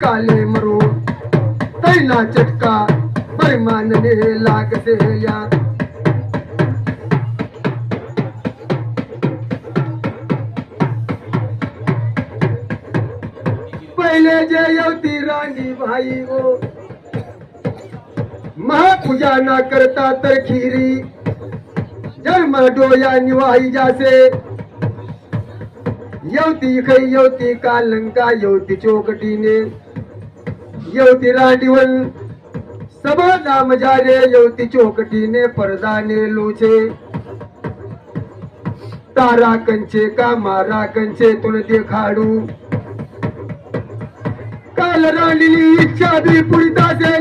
काले मरो तैना चटका परमानने लागसे या पहले जे यवती रानी भाई हो महापूजा ना करता तर खीरी जन्म डोया निवाई जासे यवती खई यवती का लंका यवती चौकटीने यवती रांडीवन सबा नाम जारे यवती चौकटीने परदाने लोचे तारा कंचे का मारा कंचे तुन देखाडू काल रांडीली इच्छा भी पुरिता से